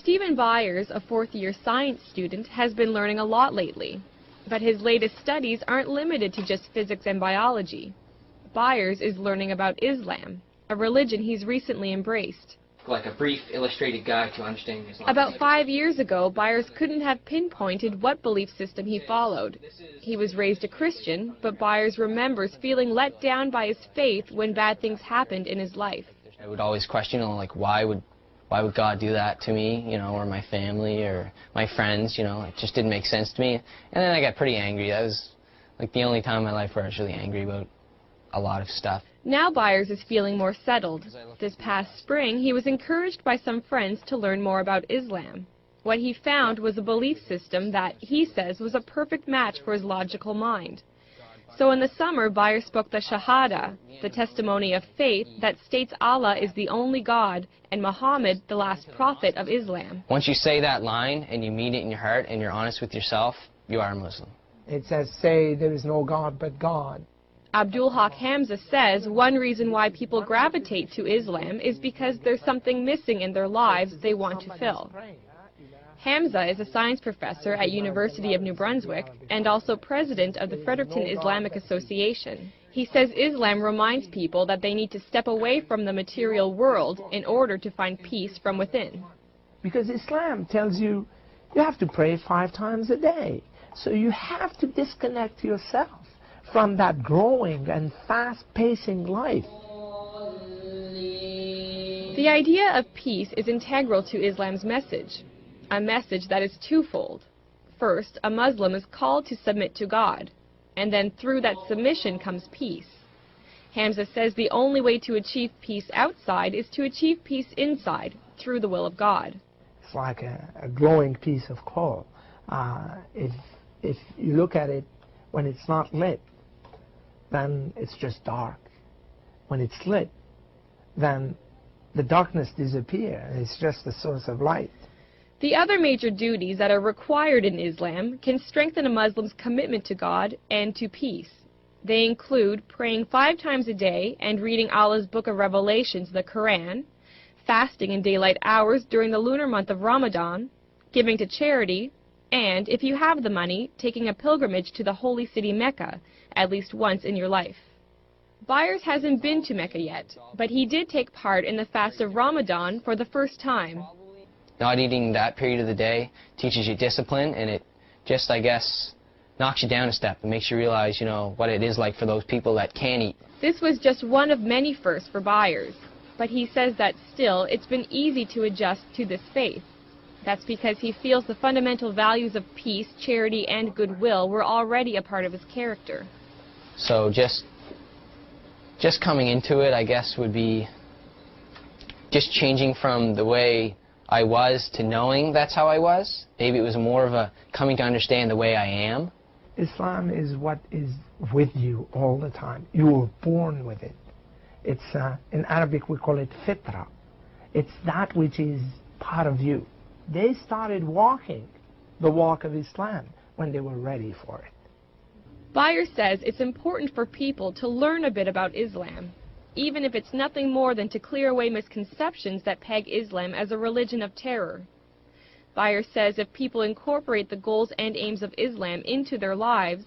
Stephen Byers, a fourth-year science student, has been learning a lot lately. But his latest studies aren't limited to just physics and biology. Byers is learning about Islam, a religion he's recently embraced. Like a brief illustrated guide to understanding Islam. About 5 years ago, Byers couldn't have pinpointed what belief system he followed. He was raised a Christian, but Byers remembers feeling let down by his faith when bad things happened in his life. I would always question, like, why would God do that to me, or my family or my friends, It just didn't make sense to me. And then I got pretty angry. That was like the only time in my life where I was really angry about a lot of stuff. Now Byers is feeling more settled. This past spring, he was encouraged by some friends to learn more about Islam. What he found was a belief system that, he says, was a perfect match for his logical mind. So in the summer, Byers spoke the Shahada, the testimony of faith that states Allah is the only God and Muhammad the last prophet of Islam. Once you say that line and you mean it in your heart and you're honest with yourself, you are a Muslim. It says, say there is no God but God. Abdul Haq Hamza says one reason why people gravitate to Islam is because there's something missing in their lives they want to fill. Hamza is a science professor at University of New Brunswick and also president of the Fredericton Islamic Association. He says Islam reminds people that they need to step away from the material world in order to find peace from within. Because Islam tells you you have to pray 5 times a day. So you have to disconnect yourself from that growing and fast-pacing life. The idea of peace is integral to Islam's message, a message that is twofold. First, a Muslim is called to submit to God, and then through that submission comes peace. Hamza says the only way to achieve peace outside is to achieve peace inside, through the will of God. It's like a glowing piece of coal. If you look at it when it's not lit, then it's just dark. When it's lit, then the darkness disappears. It's just a source of light. The other major duties that are required in Islam can strengthen a Muslim's commitment to God and to peace. They include praying 5 times a day and reading Allah's Book of Revelations, the Quran, fasting in daylight hours during the lunar month of Ramadan, giving to charity, and, if you have the money, taking a pilgrimage to the holy city Mecca at least once in your life. Byers hasn't been to Mecca yet, but he did take part in the fast of Ramadan for the first time. Not eating that period of the day teaches you discipline, and it just, I guess, knocks you down a step and makes you realize, what it is like for those people that can't eat. This was just one of many firsts for Byers, but he says that still it's been easy to adjust to this faith. That's because he feels the fundamental values of peace, charity, and goodwill were already a part of his character. So just coming into it, I guess, would be just changing from the way I was to knowing that's how I was. Maybe it was more of a coming to understand the way I am. Islam is what is with you all the time. You were born with it. It's, in Arabic we call it fitra. It's that which is part of you. They started walking the walk of Islam when they were ready for it. Byers says it's important for people to learn a bit about Islam, even if it's nothing more than to clear away misconceptions that peg Islam as a religion of terror. Byers says if people incorporate the goals and aims of Islam into their lives,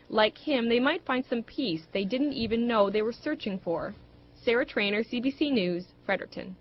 like him, they might find some peace they didn't even know they were searching for. Sarah Trainer, CBC News, Fredericton.